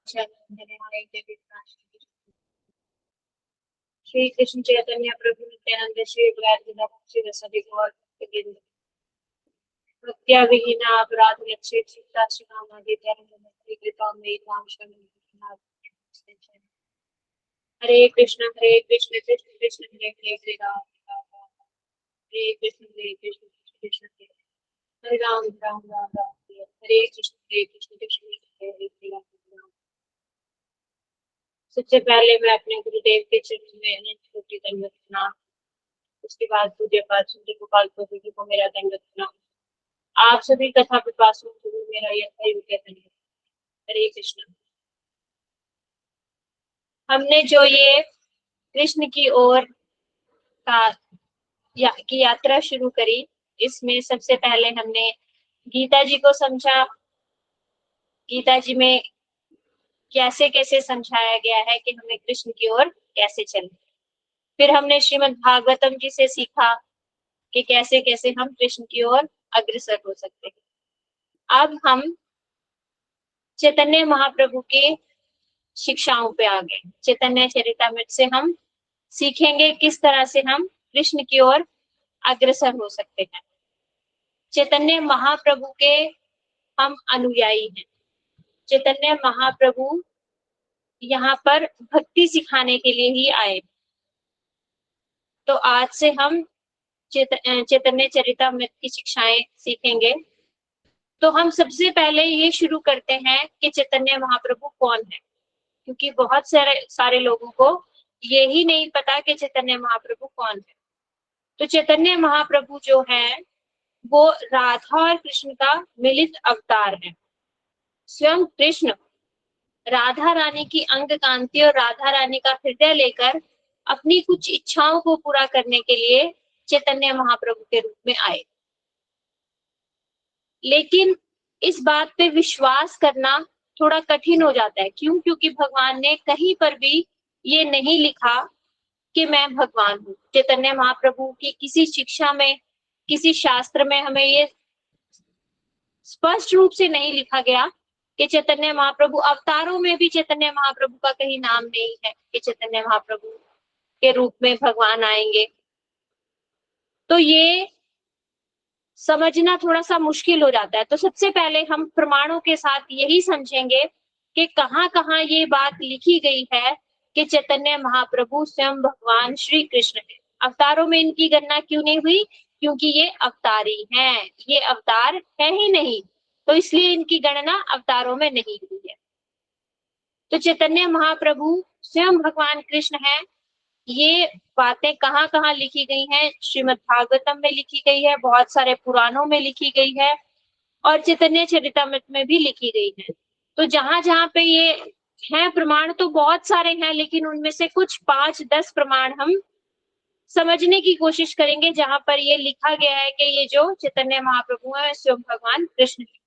श्री कृष्ण चैतन्य प्रभु नित्यानंद श्री अद्वैत श्री रसदि गौर भक्त्या विहीना अपराध लक्ष्य चित्ता शिखामणि धर्म कृपा में नाम शरण हरे कृष्ण कृष्ण कृष्ण हरे हरे राम हरे कृष्ण कृष्ण कृष्ण हरे राम राम राम राम हरे कृष्ण कृष्ण कृष्ण हरे हरे राम। सबसे पहले मैं अपने गुरुदेव के चरणों में अनंत कोटि दंडवत प्रणाम। उसके बाद पूज्य पाद श्री गोपाल प्रभु जी को मेरा दंडवत प्रणाम। आप सभी कथा पिपासुओं को भी मेरा यथायोग्य दंडवत। हरे कृष्ण। हमने जो ये कृष्ण की ओर की यात्रा शुरू करी, इसमें सबसे पहले हमने गीता जी को समझा। गीता जी में कैसे कैसे समझाया गया है कि हमें कृष्ण की ओर कैसे चलें। फिर हमने श्रीमद् भागवतम जी से सीखा कि कैसे कैसे हम कृष्ण की ओर अग्रसर हो सकते हैं। अब हम चैतन्य महाप्रभु के शिक्षाओं पे आ गए। चैतन्य चरितामृत से हम सीखेंगे किस तरह से हम कृष्ण की ओर अग्रसर हो सकते हैं। चैतन्य महाप्रभु के हम अनुयायी हैं। चैतन्य महाप्रभु यहाँ पर भक्ति सिखाने के लिए ही आए। तो आज से हम चैतन्य चरितामृत की शिक्षाएं सीखेंगे। तो हम सबसे पहले ये शुरू करते हैं कि चैतन्य महाप्रभु कौन है, क्योंकि बहुत सारे लोगों को ये ही नहीं पता कि चैतन्य महाप्रभु कौन है। तो चैतन्य महाप्रभु जो है वो राधा और कृष्ण का मिलित अवतार है। स्वयं कृष्ण राधा रानी की अंग कांति और राधा रानी का हृदय लेकर अपनी कुछ इच्छाओं को पूरा करने के लिए चैतन्य महाप्रभु के रूप में आए। लेकिन इस बात पे विश्वास करना थोड़ा कठिन हो जाता है। क्यों? क्योंकि भगवान ने कहीं पर भी ये नहीं लिखा कि मैं भगवान हूँ। चैतन्य महाप्रभु की किसी शिक्षा में, किसी शास्त्र में हमें ये स्पष्ट रूप से नहीं लिखा गया कि चैतन्य महाप्रभु, अवतारों में भी चैतन्य महाप्रभु का कहीं नाम नहीं है कि चैतन्य महाप्रभु के रूप में भगवान आएंगे। तो ये समझना थोड़ा सा मुश्किल हो जाता है। तो सबसे पहले हम प्रमाणों के साथ यही समझेंगे कि कहाँ कहाँ ये बात लिखी गई है कि चैतन्य महाप्रभु स्वयं भगवान श्री कृष्ण है। अवतारों में इनकी गणना क्यों नहीं हुई? क्योंकि ये अवतारी हैं, ये अवतार है ही नहीं, तो इसलिए इनकी गणना अवतारों में नहीं हुई है। तो चैतन्य महाप्रभु स्वयं भगवान कृष्ण है। ये बातें कहाँ कहाँ लिखी गई हैं? श्रीमद् भागवतम में लिखी गई है, बहुत सारे पुराणों में लिखी गई है और चैतन्य चरितामृत में भी लिखी गई है। तो जहां जहां पे ये हैं प्रमाण तो बहुत सारे हैं, लेकिन उनमें से कुछ 5-10 प्रमाण हम समझने की कोशिश करेंगे जहां पर ये लिखा गया है कि ये जो चैतन्य महाप्रभु है स्वयं भगवान कृष्ण है।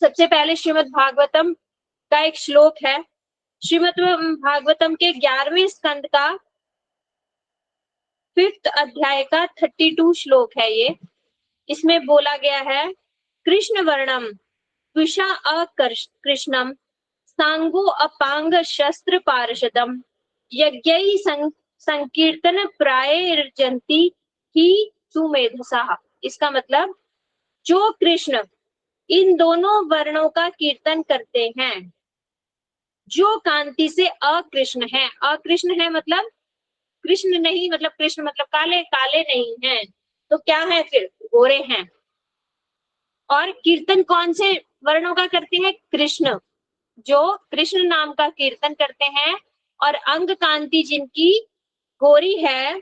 सबसे पहले श्रीमद् भागवतम का एक श्लोक है। श्रीमद् भागवतम के 11वें स्कंद का 5th अध्याय का 32 श्लोक है ये। इसमें बोला गया है, कृष्ण वर्णम विषा कृष्णम सांगो अपांग शस्त्र पार्षदम यज्ञै संकीर्तन प्रायर्जन्ति ही सुमेधसा। इसका मतलब जो कृष्ण इन दोनों वर्णों का कीर्तन करते हैं, जो कांति से अकृष्ण है। अकृष्ण है मतलब कृष्ण नहीं, मतलब कृष्ण मतलब काले, काले नहीं हैं तो क्या है फिर? गोरे हैं। और कीर्तन कौन से वर्णों का करते हैं? कृष्ण, जो कृष्ण नाम का कीर्तन करते हैं और अंग कांति जिनकी गोरी है,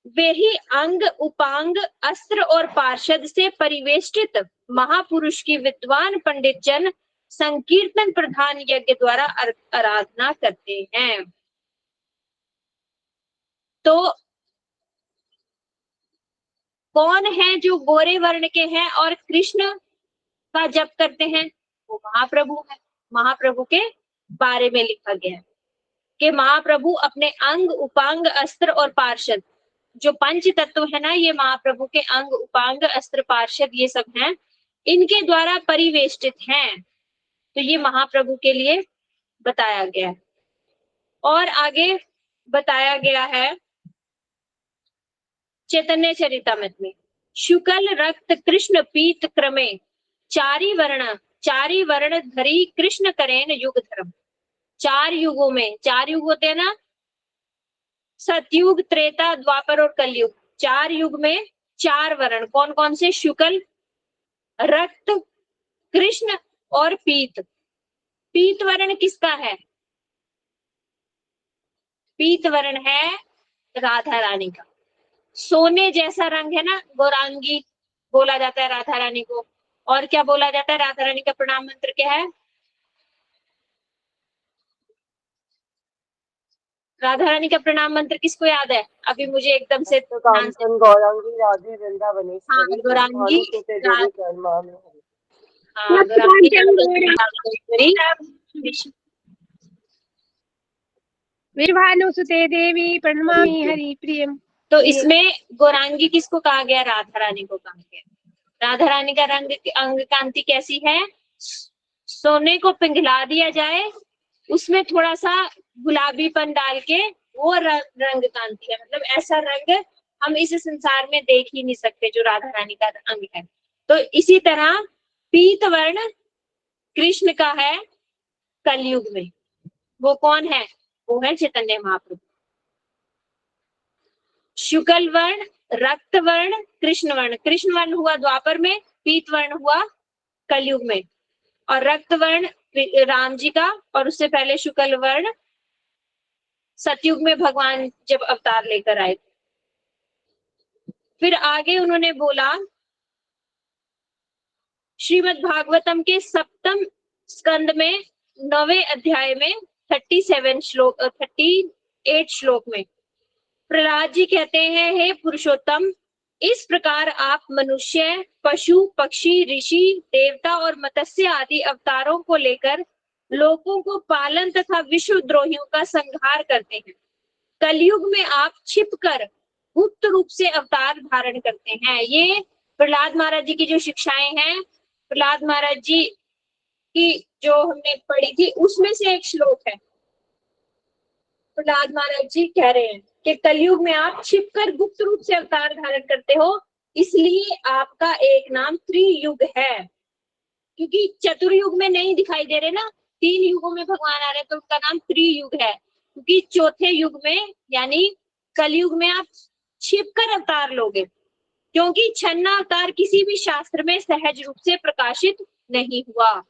वे ही अंग उपांग अस्त्र और पार्षद से परिवेष्टित महापुरुष की विद्वान पंडित जन संकीर्तन प्रधान यज्ञ द्वारा आराधना करते हैं। तो कौन है जो गोरे वर्ण के हैं और कृष्ण का जप करते हैं? वो महाप्रभु है। महाप्रभु के बारे में लिखा गया है कि महाप्रभु अपने अंग उपांग अस्त्र और पार्षद, जो पंच तत्व है ना, ये महाप्रभु के अंग उपांग अस्त्र पार्षद ये सब हैं, इनके द्वारा परिवेष्टित हैं। तो ये महाप्रभु के लिए बताया गया है। और आगे बताया गया है चैतन्य चरितामृत में, शुक्ल रक्त कृष्ण पीत क्रमे चारी वर्ण धरी कृष्ण करेन युग धर्म। 4 युगों में, 4 युग होते हैं ना, सतयुग, त्रेता, द्वापर और कलयुग। 4 युग में 4 वर्ण कौन कौन से? शुक्ल, रक्त, कृष्ण और पीत। पीत वर्ण किसका है? पीत वर्ण है राधा रानी का। सोने जैसा रंग है ना, गौरांगी बोला जाता है राधा रानी को। और क्या बोला जाता है? राधा रानी का प्रणाम मंत्र क्या है? राधा रानी का प्रणाम मंत्र किसको याद है? अभी मुझे एकदम से ध्यान से। गौरांगी राधे वृंदावनेश्वरी गौरांगी सुते देवी प्रणमामि। गौरांगी विर्भानुसुते देवी प्रणमामि हरि प्रियम। तो इसमें गौरांगी किसको कहा गया? राधा रानी को कहा गया। राधा रानी का रंग अंग कांति कैसी है? सोने को पिघला दिया जाए, उसमें थोड़ा सा गुलाबीपन डाल के वो रंग कांति है। मतलब ऐसा रंग हम इस संसार में देख ही नहीं सकते जो राधा रानी का अंग है। तो इसी तरह पीत वर्ण कृष्ण का है कलयुग में। वो कौन है? वो है चैतन्य महाप्रभु। शुक्ल वर्ण, रक्त वर्ण, कृष्ण वर्ण हुआ द्वापर में, पीत वर्ण हुआ कलयुग में, और रक्त वर्ण राम जी का, और उससे पहले शुक्ल वर्ण सतयुग में भगवान जब अवतार लेकर आए। फिर आगे उन्होंने बोला श्रीमद् भागवतम के 7वें स्कंद में 9वें अध्याय में 38 श्लोक में प्रहलाद जी कहते हैं, हे पुरुषोत्तम, इस प्रकार आप मनुष्य, पशु, पक्षी, ऋषि, देवता और मत्स्य आदि अवतारों को लेकर लोगों को पालन तथा विश्वद्रोहियों का संहार करते हैं। कलयुग में आप छिपकर गुप्त रूप से अवतार धारण करते हैं। ये प्रहलाद महाराज जी की जो शिक्षाएं हैं, प्रहलाद महाराज जी की जो हमने पढ़ी थी, उसमें से एक श्लोक है। प्रहलाद महाराज जी कह रहे हैं कि कलयुग में आप छिपकर गुप्त रूप से अवतार धारण करते हो, इसलिए आपका एक नाम त्रियुग है। क्योंकि चतुर्युग में नहीं दिखाई दे रहे ना, 3 युगों में भगवान आ रहे, तो उनका नाम त्रियुग है। क्योंकि चौथे युग में यानी कलयुग में आप छिपकर अवतार लोगे, क्योंकि छन्ना अवतार किसी भी शास्त्र में सहज रूप से प्रकाशित नहीं हुआ।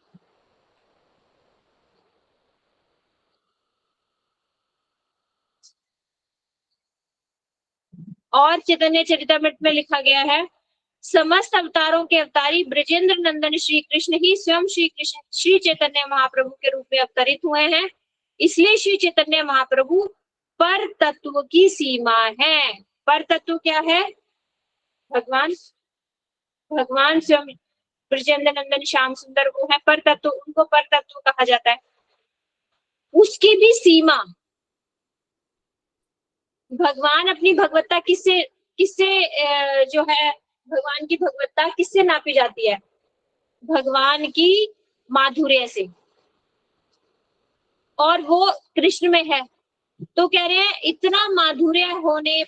और चैतन्य चरितामृत में लिखा गया है, समस्त अवतारों के अवतारी ब्रजेंद्र नंदन श्री कृष्ण ही स्वयं श्री कृष्ण श्री चैतन्य महाप्रभु के रूप में अवतरित हुए हैं। इसलिए श्री चैतन्य महाप्रभु पर तत्व की सीमा है। पर तत्व क्या है? भगवान स्वयं ब्रजेंद्र नंदन श्याम सुंदर वो है पर तत्व, उनको पर तत्व कहा जाता है। उसकी भी सीमा, भगवान अपनी भगवत्ता किससे किससे जो है, भगवान की भगवत्ता किससे नापी जाती है? भगवान की माधुर्य से, और वो कृष्ण में है। तो कह रहे हैं इतना माधुर्य होने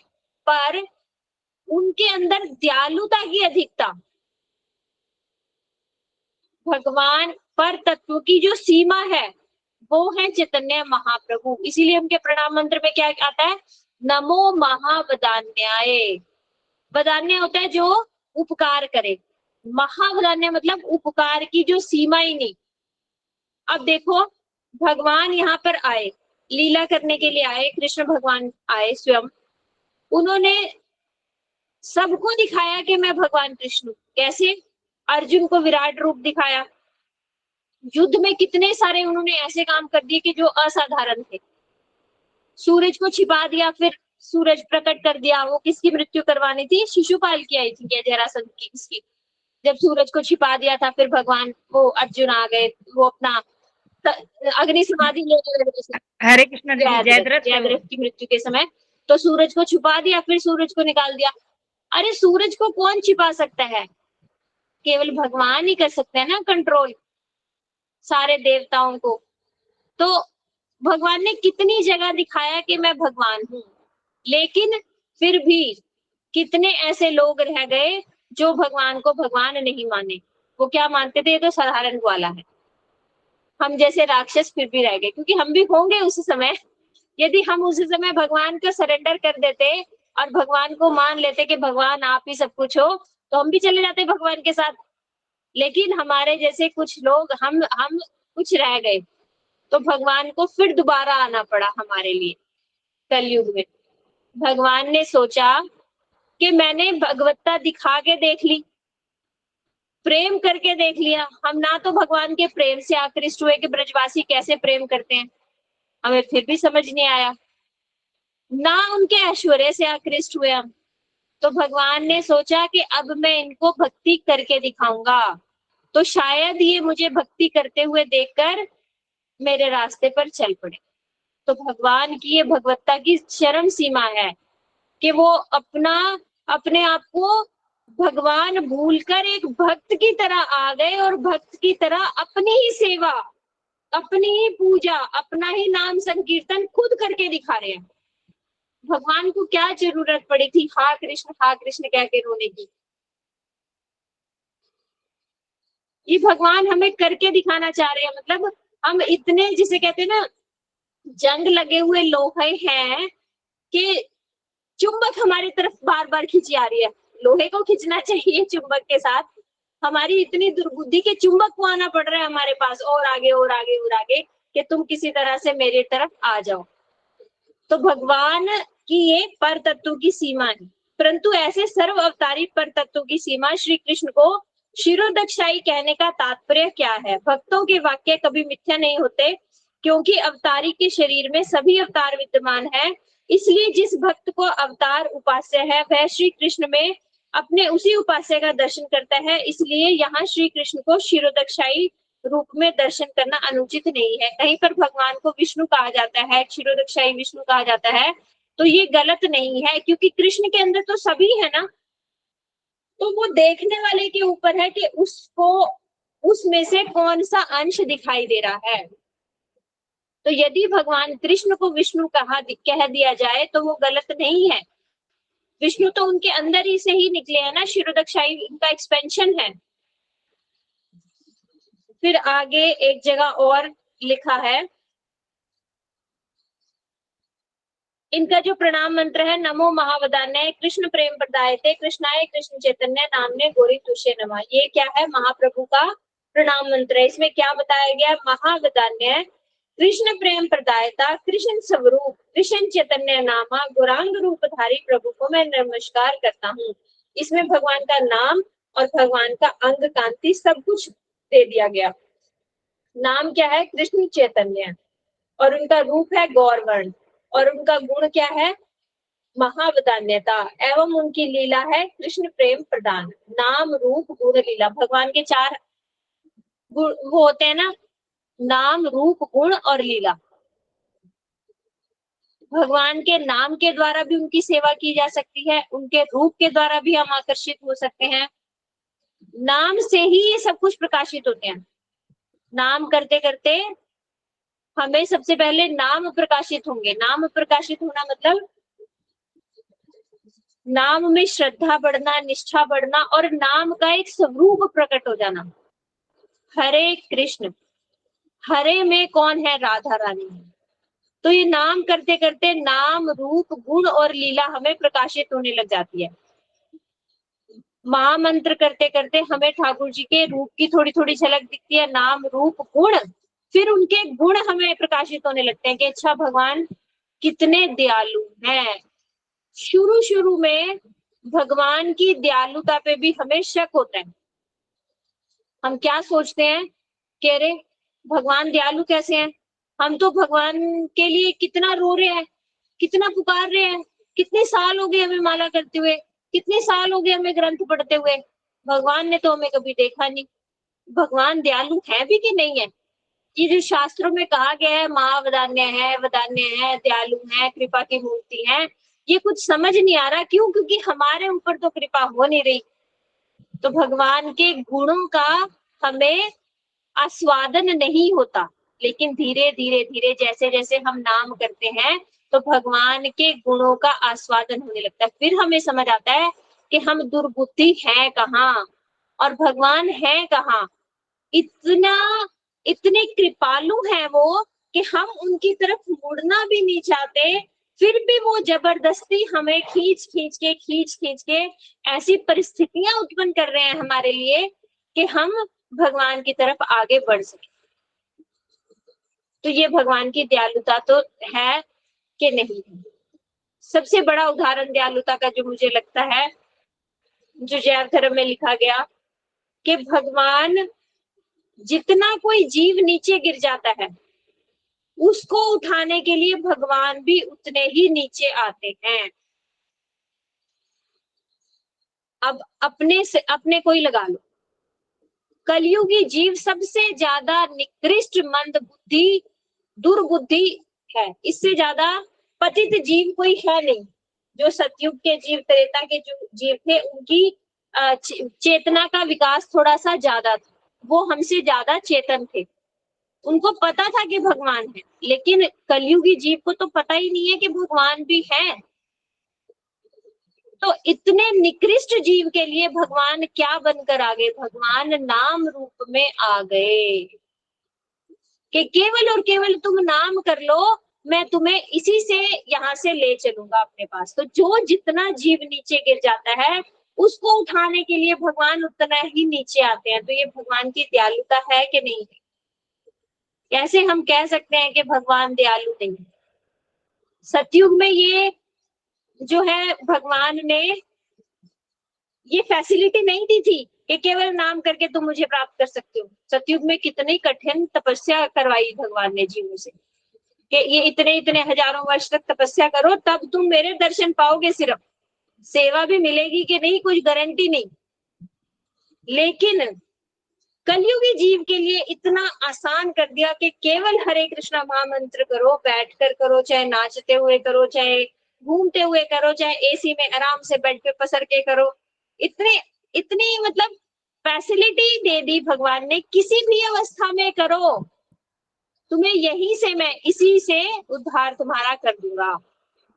पर उनके अंदर दयालुता की अधिकता, भगवान पर तत्व की जो सीमा है वो है चैतन्य महाप्रभु। इसीलिए उनके प्रणाम मंत्र में क्या आता है? नमो महावदान्याय। वदान्य होता है जो उपकार करे, महावदान्य मतलब उपकार की जो सीमा ही नहीं। अब देखो, भगवान यहाँ पर आए, लीला करने के लिए आए, कृष्ण भगवान आए स्वयं, उन्होंने सबको दिखाया कि मैं भगवान कृष्ण। कैसे? अर्जुन को विराट रूप दिखाया, युद्ध में कितने सारे उन्होंने ऐसे काम कर दिए कि जो असाधारण थे। सूरज को छिपा दिया, फिर सूरज प्रकट कर दिया। वो किसकी मृत्यु करवानी थी? शिशुपाल की आई थी क्या? जरासंध की। इसकी जब सूरज को छिपा दिया था, फिर भगवान वो अर्जुन आ गए, वो अपना अग्नि समाधि ले गए। हरे कृष्ण जयद्रथ की मृत्यु के समय तो सूरज को छुपा दिया, फिर सूरज को निकाल दिया। अरे सूरज को कौन छिपा सकता है? केवल भगवान ही कर सकते हैं ना कंट्रोल। सारे देवताओं को। तो भगवान ने कितनी जगह दिखाया कि मैं भगवान हूँ, लेकिन फिर भी कितने ऐसे लोग रह गए जो भगवान को भगवान नहीं माने। वो क्या मानते थे, ये तो साधारण ग्वाला है। हम जैसे राक्षस फिर भी रह गए, क्योंकि हम भी होंगे उस समय। यदि हम उस समय भगवान को सरेंडर कर देते और भगवान को मान लेते कि भगवान आप ही सब कुछ हो, तो हम भी चले जाते भगवान के साथ। लेकिन हमारे जैसे कुछ लोग, हम कुछ रह गए, तो भगवान को फिर दोबारा आना पड़ा हमारे लिए कलयुग में। भगवान ने सोचा कि मैंने भगवत्ता दिखा के देख ली, प्रेम करके देख लिया। हम ना तो भगवान के प्रेम से आकृष्ट हुए कि ब्रजवासी कैसे प्रेम करते हैं, हमें फिर भी समझ नहीं आया, ना उनके ऐश्वर्य से आकृष्ट हुए हम। तो भगवान ने सोचा कि अब मैं इनको भक्ति करके दिखाऊंगा, तो शायद ये मुझे भक्ति करते हुए देखकर मेरे रास्ते पर चल पड़े। तो भगवान की ये भगवत्ता की चरम सीमा है कि वो अपने आप को भगवान भूलकर एक भक्त की तरह आ गए और भक्त की तरह अपनी ही सेवा, अपनी ही पूजा, अपना ही नाम संकीर्तन खुद करके दिखा रहे हैं। भगवान को क्या जरूरत पड़ी थी हा कृष्ण कह के रोने की। ये भगवान हमें करके दिखाना चाह रहे हैं। मतलब हम इतने, जिसे कहते हैं ना, जंग लगे हुए लोहे हैं कि चुंबक हमारी तरफ बार बार खींची आ रही है। लोहे को खींचना चाहिए चुंबक के साथ, हमारी इतनी दुर्बुद्धि के चुंबक को आना पड़ रहा है हमारे पास, और आगे और आगे और आगे, कि तुम किसी तरह से मेरी तरफ आ जाओ। तो भगवान की ये पर तत्व की सीमा है। परंतु ऐसे सर्व अवतारी पर तत्व की सीमा श्री कृष्ण को शिरोदक्षाई कहने का तात्पर्य क्या है? भक्तों के वाक्य कभी मिथ्या नहीं होते, क्योंकि अवतारी के शरीर में सभी अवतार विद्यमान है। इसलिए जिस भक्त को अवतार उपास्य है, वह श्री कृष्ण में अपने उसी उपास्य का दर्शन करता है। इसलिए यहाँ श्री कृष्ण को शिरोदक्षाई रूप में दर्शन करना अनुचित नहीं है। कहीं पर भगवान को विष्णु कहा जाता है, क्षीरोदक्षाई विष्णु कहा जाता है, तो ये गलत नहीं है, क्योंकि कृष्ण के अंदर तो सभी है ना। तो वो देखने वाले के ऊपर है कि उसको उसमें से कौन सा अंश दिखाई दे रहा है। तो यदि भगवान कृष्ण को विष्णु कह दिया जाए तो वो गलत नहीं है। विष्णु तो उनके अंदर ही से ही निकले है ना, क्षीरोदक्षाई इनका एक्सपेंशन है। फिर आगे एक जगह और लिखा है, इनका जो प्रणाम मंत्र है, नमो महावदान्य कृष्ण प्रेम प्रदायते कृष्णाय कृष्ण चैतन्य नामने गौरी तुष्य नमः। ये क्या है? महाप्रभु का प्रणाम मंत्र है। इसमें क्या बताया गया? महावदान्य कृष्ण प्रेम प्रदायता कृष्ण स्वरूप कृष्ण चैतन्य नामा गौरांग रूपधारी प्रभु को मैं नमस्कार करता हूँ। इसमें भगवान का नाम और भगवान का अंग कांति सब कुछ दे दिया गया। नाम क्या है? कृष्ण चैतन्य, और उनका रूप है गौरवर्ण, और उनका गुण क्या है? महावदान्यता, एवं उनकी लीला है कृष्ण प्रेम प्रदान। नाम रूप गुण लीला, भगवान के 4 गुण वो होते हैं ना, नाम रूप गुण और लीला। भगवान के नाम के द्वारा भी उनकी सेवा की जा सकती है, उनके रूप के द्वारा भी हम आकर्षित हो सकते हैं। नाम से ही ये सब कुछ प्रकाशित होते हैं। नाम करते करते हमें सबसे पहले नाम प्रकाशित होंगे। नाम प्रकाशित होना मतलब नाम में श्रद्धा बढ़ना, निष्ठा बढ़ना, और नाम का एक स्वरूप प्रकट हो जाना। हरे कृष्ण, हरे में कौन है? राधा रानी। तो ये नाम करते करते नाम रूप गुण और लीला हमें प्रकाशित होने लग जाती है। महामंत्र करते करते हमें ठाकुर जी के रूप की थोड़ी थोड़ी झलक दिखती है, नाम रूप गुण, फिर उनके गुण हमें प्रकाशित होने लगते हैं कि अच्छा भगवान कितने दयालु हैं। शुरू शुरू में भगवान की दयालुता पे भी हमें शक होता है। हम क्या सोचते हैं कि अरे भगवान दयालु कैसे हैं? हम तो भगवान के लिए कितना रो रहे हैं, कितना पुकार रहे हैं, कितने साल हो गए हमें माला करते हुए, कितने साल हो गए हमें ग्रंथ पढ़ते हुए, भगवान ने तो हमें कभी देखा नहीं। भगवान दयालु है भी कि नहीं है? ये जो शास्त्रों में कहा गया है महावदान्य है, वदान्य है, दयालु है, कृपा की मूर्ति है, ये कुछ समझ नहीं आ रहा। क्यों? क्योंकि हमारे ऊपर तो कृपा हो नहीं रही। तो भगवान के गुणों का हमें आस्वादन नहीं होता, लेकिन धीरे धीरे धीरे जैसे जैसे हम नाम करते हैं तो भगवान के गुणों का आस्वादन होने लगता है। फिर हमें समझ आता है कि हम दुर्बुद्धि हैं कहाँ और भगवान है कहाँ। इतना इतने कृपालु हैं वो कि हम उनकी तरफ मुड़ना भी नहीं चाहते, फिर भी वो जबरदस्ती हमें खींच खींच के ऐसी परिस्थितियां उत्पन्न कर रहे हैं हमारे लिए कि हम भगवान की तरफ आगे बढ़ सके। तो ये भगवान की दयालुता तो है कि नहीं। सबसे बड़ा उदाहरण दयालुता का जो मुझे लगता है, जो जैव धर्म में लिखा गया, कि भगवान जितना कोई जीव नीचे गिर जाता है उसको उठाने के लिए भगवान भी उतने ही नीचे आते हैं। अब अपने कोई लगा लो, कलयुगी जीव सबसे ज्यादा निकृष्ट, मंद बुद्धि, दुर्बुद्धि है। इससे ज्यादा पतित जीव कोई है नहीं। जो सतयुग के जीव, त्रेता के जो जीव थे, उनकी चेतना का विकास थोड़ा सा ज्यादा था, वो हमसे ज्यादा चेतन थे, उनको पता था कि भगवान है। लेकिन कलयुगी जीव को तो पता ही नहीं है कि भगवान भी है। तो इतने निकृष्ट जीव के लिए भगवान क्या बनकर आ गए? भगवान नाम रूप में आ गए कि केवल और केवल तुम नाम कर लो, मैं तुम्हें इसी से यहाँ से ले चलूंगा अपने पास। तो जो जितना जीव नीचे गिर जाता है उसको उठाने के लिए भगवान उतना ही नीचे आते हैं। तो ये भगवान की दयालुता है कि नहीं? कैसे हम कह सकते हैं कि भगवान दयालु नहीं? सतयुग में ये जो है, भगवान ने ये फैसिलिटी नहीं दी थी कि केवल नाम करके तुम मुझे प्राप्त कर सकते हो। सतयुग में कितनी कठिन तपस्या करवाई भगवान ने जीवों से कि ये इतने इतने हजारों वर्ष तक तपस्या करो तब तुम मेरे दर्शन पाओगे। सिर्फ सेवा भी मिलेगी कि नहीं, कुछ गारंटी नहीं। लेकिन कलयुगी जीव के लिए इतना आसान कर दिया कि केवल हरे कृष्णा महामंत्र करो, बैठकर करो, चाहे नाचते हुए करो, चाहे घूमते हुए करो, चाहे एसी में आराम से बेड पे पसर के करो। इतनी मतलब फैसिलिटी दे दी भगवान ने, किसी भी अवस्था में करो, तुम्हें यही से मैं इसी से उद्धार तुम्हारा कर दूंगा।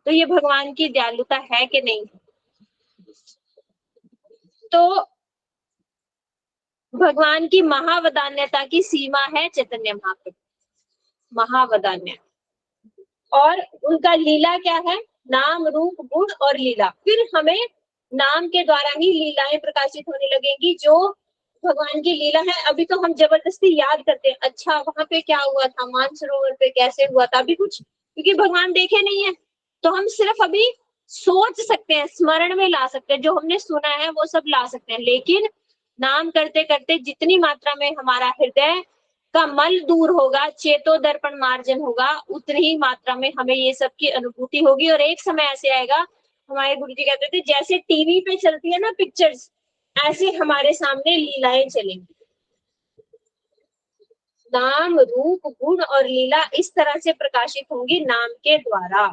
तो ये भगवान की दयालुता है कि नहीं? तो भगवान की महावदान्यता की सीमा है चैतन्य महाप्रभु, महावदान्य। और उनका लीला क्या है? नाम रूप गुण और लीला। फिर हमें नाम के द्वारा ही लीलाएं प्रकाशित होने लगेंगी, जो भगवान की लीला है। अभी तो हम जबरदस्ती याद करते हैं, अच्छा वहां पे क्या हुआ था, मानसरोवर पे कैसे हुआ था, अभी कुछ, क्योंकि भगवान देखे नहीं है तो हम सिर्फ अभी सोच सकते हैं, स्मरण में ला सकते हैं, जो हमने सुना है वो सब ला सकते हैं। लेकिन नाम करते करते जितनी मात्रा में हमारा हृदय का मल दूर होगा, चेतो दर्पण मार्जन होगा, उतनी ही मात्रा में हमें ये सब की अनुभूति होगी। और एक समय ऐसे आएगा, हमारे गुरु जी कहते थे, जैसे टीवी पे चलती है ना पिक्चर्स, ऐसे हमारे सामने लीलाएं चलेंगी। नाम रूप गुण और लीला इस तरह से प्रकाशित होंगी नाम के द्वारा।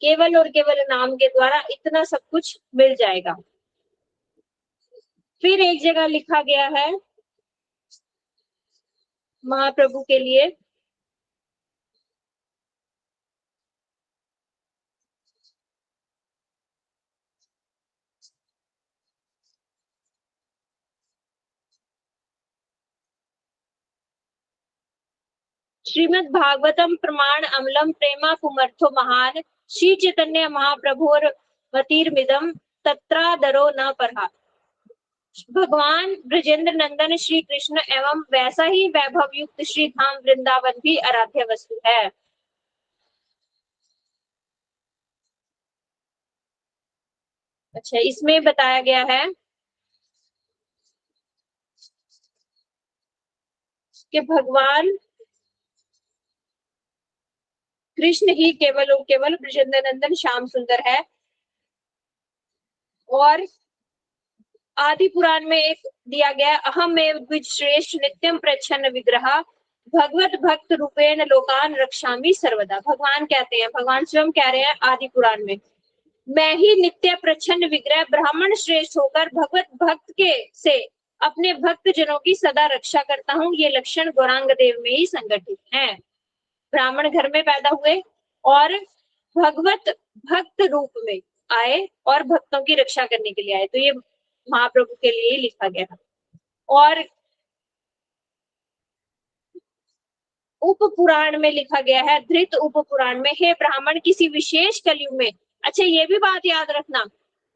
केवल और केवल नाम के द्वारा इतना सब कुछ मिल जाएगा। फिर एक जगह लिखा गया है महाप्रभु के लिए, श्रीमद् भागवतम प्रमाण अमलम प्रेमा पुमर्थो महान, श्री चैतन्य महाप्रभुर मतिर्मिदम तत्रादरो न परहा। भगवान ब्रजेंद्र नंदन श्री कृष्ण एवं वैसा ही वैभव युक्त श्री धाम वृंदावन भी आराध्य वस्तु है। अच्छा, इसमें बताया गया है कि भगवान कृष्ण ही केवल और केवल ब्रजेंद्र नंदन श्याम सुंदर है। और आदि पुराण में एक दिया गया, अहम एव द्विज श्रेष्ठ नित्यम प्रच्छन्न विग्रह भगवत भक्त रूपेण लोकान रक्षामि सर्वदा। भगवान कहते हैं, भगवान स्वयं कह रहे हैं आदि पुराण में, मैं ही नित्य प्रच्छन्न विग्रह ब्राह्मण श्रेष्ठ होकर भगवत भक्त के से अपने भक्त जनों की सदा रक्षा करता हूँ, ये लक्षण गौरांग देव में ही संगठित है। ब्राह्मण घर में पैदा हुए और भगवत भक्त रूप में आए और भक्तों की रक्षा करने के लिए आए, तो ये महाप्रभु के लिए ही लिखा गया। और उप पुराण में लिखा गया है, धृत उप पुराण में, हे ब्राह्मण किसी विशेष कलयुग में, अच्छा ये भी बात याद रखना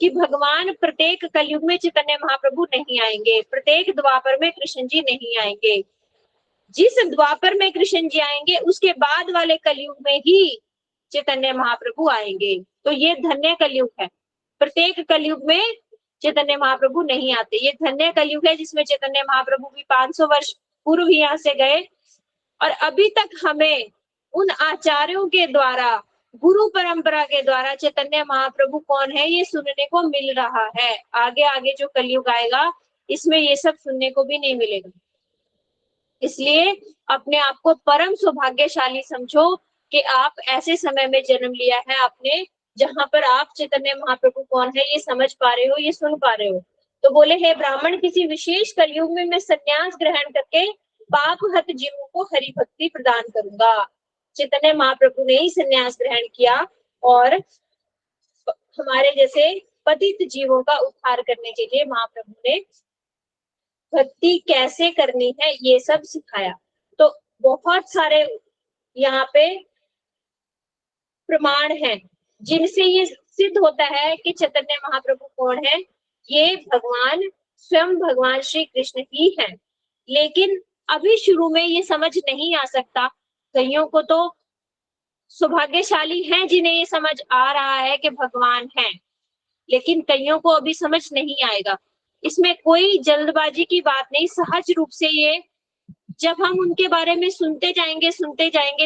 कि भगवान प्रत्येक कलयुग में चैतन्य महाप्रभु नहीं आएंगे, प्रत्येक द्वापर में कृष्ण जी नहीं आएंगे। जिस द्वापर में कृष्ण जी आएंगे उसके बाद वाले कलयुग में ही चैतन्य महाप्रभु आएंगे। तो ये धन्य कलयुग है, प्रत्येक कलयुग में चैतन्य महाप्रभु नहीं आते। ये धन्य कलयुग है जिसमें चैतन्य महाप्रभु भी 500 वर्ष पूर्व ही यहाँ से गए और अभी तक हमें उन आचार्यों के द्वारा, गुरु परंपरा के द्वारा चैतन्य महाप्रभु कौन है ये सुनने को मिल रहा है। आगे आगे जो कलयुग आएगा इसमें ये सब सुनने को भी नहीं मिलेगा। इसलिए अपने आप को परम सौभाग्यशाली समझो कि आप ऐसे समय में जन्म लिया है आपने, जहां पर आप चैतन्य महाप्रभु कौन है ये समझ पा रहे हो, ये सुन पा रहे हो। तो बोले, हे ब्राह्मण किसी विशेष कलयुग में मैं संन्यास ग्रहण करके पाप हत जीवों को हरि भक्ति प्रदान करूंगा। चैतन्य महाप्रभु ने ही संन्यास ग्रहण किया और हमारे जैसे पतित जीवों का उद्धार करने के लिए महाप्रभु ने भक्ति कैसे करनी है ये सब सिखाया। तो बहुत सारे यहाँ पे प्रमाण हैं जिनसे ये सिद्ध होता है कि चैतन्य महाप्रभु कौन है। ये भगवान स्वयं भगवान श्री कृष्ण ही हैं। लेकिन अभी शुरू में ये समझ नहीं आ सकता। कईयों को तो सौभाग्यशाली हैं जिन्हें ये समझ आ रहा है कि भगवान हैं, लेकिन कईयों को अभी समझ नहीं आएगा। इसमें कोई जल्दबाजी की बात नहीं, सहज रूप से ये जब हम उनके बारे में सुनते जाएंगे,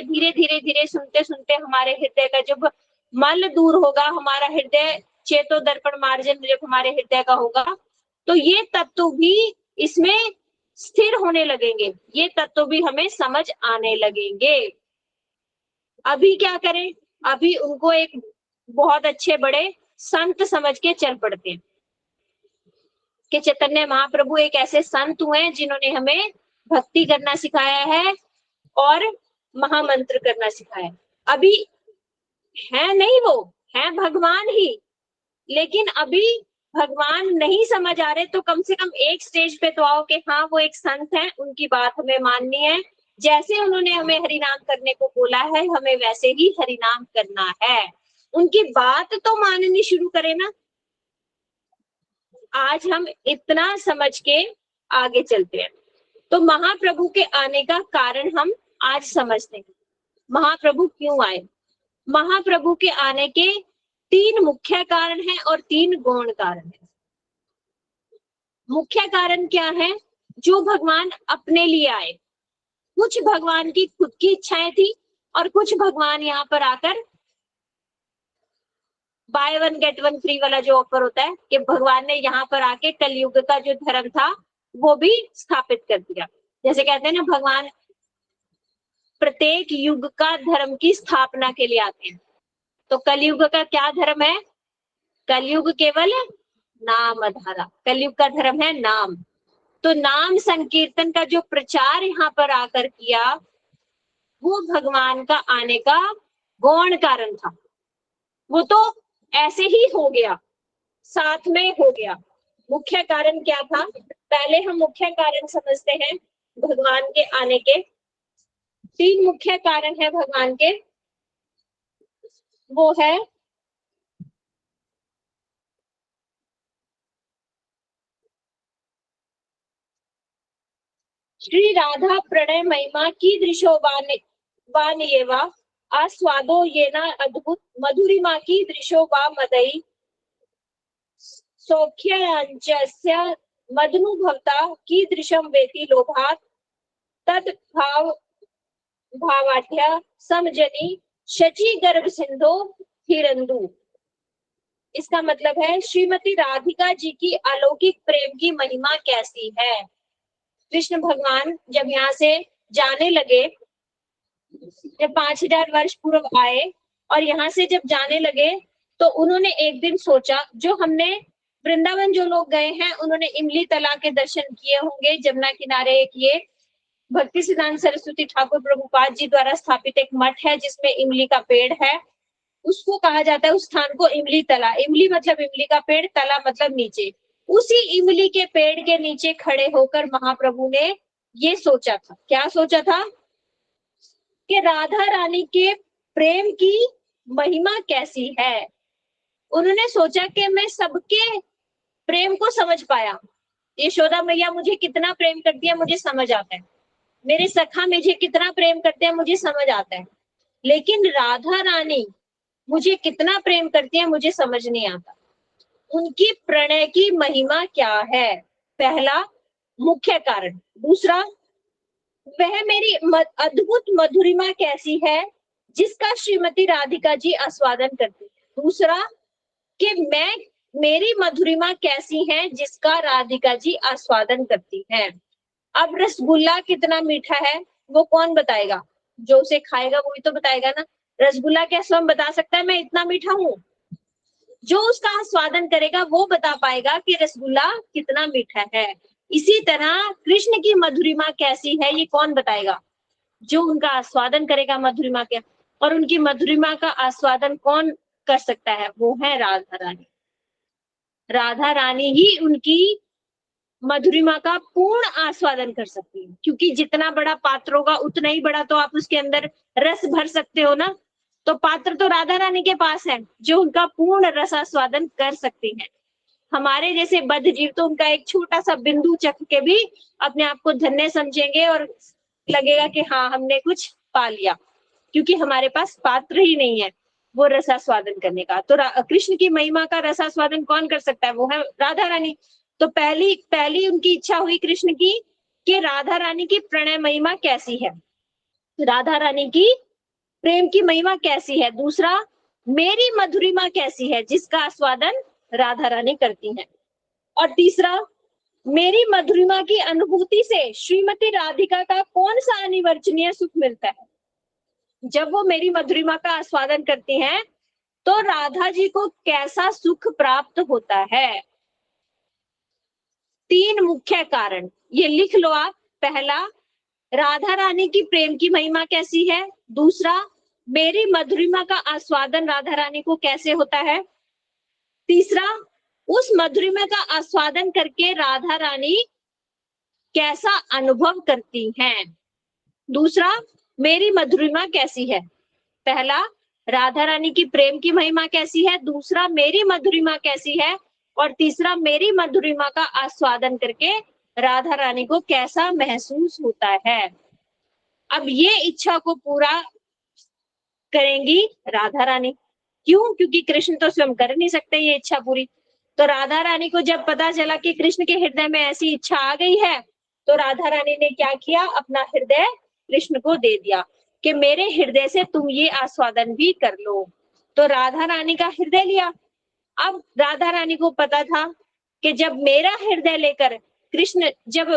धीरे धीरे सुनते सुनते हमारे हृदय का जब मल दूर होगा, हमारा हृदय चेतो दर्पण मार्जन जब हमारे हृदय का होगा, तो ये तत्व भी इसमें स्थिर होने लगेंगे, ये तत्व भी हमें समझ आने लगेंगे। अभी क्या करें, अभी उनको एक बहुत अच्छे बड़े संत समझ के चल पड़ते हैं कि चैतन्य महाप्रभु एक ऐसे संत हुए जिन्होंने हमें भक्ति करना सिखाया है और महामंत्र करना सिखाया है। अभी है नहीं, वो है भगवान ही, लेकिन अभी भगवान नहीं समझ आ रहे, तो कम से कम एक स्टेज पे तो आओ कि हाँ वो एक संत है, उनकी बात हमें माननी है। जैसे उन्होंने हमें हरिनाम करने को बोला है हमें वैसे ही हरिनाम करना है। उनकी बात तो माननी शुरू करें ना। आज हम इतना समझ के आगे चलते हैं। तो महाप्रभु के आने का कारण हम आज समझते हैं। महाप्रभु क्यों आए? महाप्रभु के आने के 3 मुख्य कारण हैं और 3 गौण कारण हैं। मुख्य कारण क्या है? जो भगवान अपने लिए आए। कुछ भगवान की खुद की इच्छाएं थी और कुछ भगवान यहाँ पर आकर बाय 1 गेट 1 फ्री वाला जो ऑफर होता है कि भगवान ने यहाँ पर आके कलयुग का जो धर्म था वो भी स्थापित कर दिया। जैसे कहते हैं ना, भगवान प्रत्येक युग का धर्म की स्थापना के लिए आते हैं। तो कलयुग का क्या धर्म है? कलयुग केवल नाम आधारा, कलयुग का धर्म है नाम। तो नाम संकीर्तन का जो प्रचार यहाँ पर आकर किया वो भगवान का आने का गौण कारण था। वो तो ऐसे ही हो गया, साथ में हो गया। मुख्य कारण क्या था? पहले हम मुख्य कारण समझते हैं भगवान के आने के। 3 मुख्य कारण है भगवान के। वो है श्री राधा प्रणय महिमा की दृशो वानियेवा आस्वादो ये न अद्भुत मधुरिमा की दृशो वा मदई सौख्यांचस्य मदनुभवता की दृशम वेति लोभात तद भाव भावाढ्य समजनी शची गर्भ सिंधो हिरंदु। इसका मतलब है श्रीमती राधिका जी की अलौकिक प्रेम की महिमा कैसी है। कृष्ण भगवान जब यहाँ से जाने लगे, जब 5000 वर्ष पूर्व आए और यहाँ से जब जाने लगे, तो उन्होंने एक दिन सोचा, जो हमने वृंदावन जो लोग गए हैं उन्होंने इमली तला के दर्शन किए होंगे। जमुना किनारे एक ये भक्ति सिद्धांत सरस्वती ठाकुर प्रभुपाद जी द्वारा स्थापित एक मठ है जिसमें इमली का पेड़ है। उसको कहा जाता है, उस स्थान को इमली तला। इमली मतलब इमली का पेड़, तला मतलब नीचे। उसी इमली के पेड़ के नीचे खड़े होकर महाप्रभु ने ये सोचा था। क्या सोचा था? कि राधा रानी के प्रेम की महिमा कैसी है। उन्होंने सोचा कि मैं सबके प्रेम को समझ पाया। यशोदा मैया मुझे कितना प्रेम करती है मुझे समझ आता है, मेरे सखा मुझे कितना प्रेम करते हैं मुझे समझ आता है, लेकिन राधा रानी मुझे कितना प्रेम करती है मुझे समझ नहीं आता। उनकी प्रणय की महिमा क्या है, पहला मुख्य कारण। दूसरा, वह मेरी अद्भुत मधुरिमा कैसी है जिसका श्रीमती राधिका जी आस्वादन करती है। दूसरा, कि मेरी मधुरिमा कैसी है जिसका राधिका जी आस्वादन करती है। अब रसगुल्ला कितना मीठा है वो कौन बताएगा? जो उसे खाएगा वही तो बताएगा ना। रसगुल्ला क्या स्वयं बता सकता है मैं इतना मीठा हूँ? जो उसका आस्वादन करेगा वो बता पाएगा कि रसगुल्ला कितना मीठा है। इसी तरह कृष्ण की मधुरिमा कैसी है ये कौन बताएगा? जो उनका आस्वादन करेगा मधुरिमा के। और उनकी मधुरिमा का आस्वादन कौन कर सकता है? वो है राधा रानी। राधा रानी ही उनकी मधुरिमा का पूर्ण आस्वादन कर सकती है, क्योंकि जितना बड़ा पात्र होगा उतना ही बड़ा तो आप उसके अंदर रस भर सकते हो ना। तो पात्र तो राधा रानी के पास है जो उनका पूर्ण रस आस्वादन कर सकती है। हमारे जैसे बद्ध जीव तो उनका एक छोटा सा बिंदु चख के भी अपने आप को धन्य समझेंगे और लगेगा कि हाँ हमने कुछ पा लिया, क्योंकि हमारे पास पात्र ही नहीं है वो रसास्वादन करने का। तो कृष्ण की महिमा का रसास्वादन कौन कर सकता है? वो है राधा रानी। तो पहली उनकी इच्छा हुई कृष्ण की कि राधा रानी की प्रणय महिमा कैसी है, राधा रानी की प्रेम की महिमा कैसी है। दूसरा, मेरी मधुरिमा कैसी है जिसका आस्वादन राधा रानी करती हैं। और तीसरा, मेरी मधुरिमा की अनुभूति से श्रीमती राधिका का कौन सा अनिवर्चनीय सुख मिलता है। जब वो मेरी मधुरिमा का आस्वादन करती हैं तो राधा जी को कैसा सुख प्राप्त होता है। तीन मुख्य कारण ये लिख लो आप। पहला, राधा रानी की प्रेम की महिमा कैसी है। दूसरा, मेरी मधुरिमा का आस्वादन राधा रानी को कैसे होता है। तीसरा, उस मधुरिमा का आस्वादन करके राधा रानी कैसा अनुभव करती हैं। दूसरा, मेरी मधुरिमा कैसी है। पहला, राधा रानी की प्रेम की महिमा कैसी है। दूसरा, मेरी मधुरिमा कैसी है। और तीसरा, मेरी मधुरिमा का आस्वादन करके राधा रानी को कैसा महसूस होता है। अब ये इच्छा को पूरा करेंगी राधा रानी। क्यों? क्योंकि कृष्ण तो स्वयं कर नहीं सकते ये इच्छा पूरी। तो राधा रानी को जब पता चला कि कृष्ण के हृदय में ऐसी इच्छा आ गई है तो राधा रानी ने क्या किया, अपना हृदय कृष्ण को दे दिया कि मेरे हृदय से तुम ये आस्वादन भी कर लो। तो राधा रानी का हृदय लिया। अब राधा रानी को पता था कि जब मेरा हृदय लेकर जब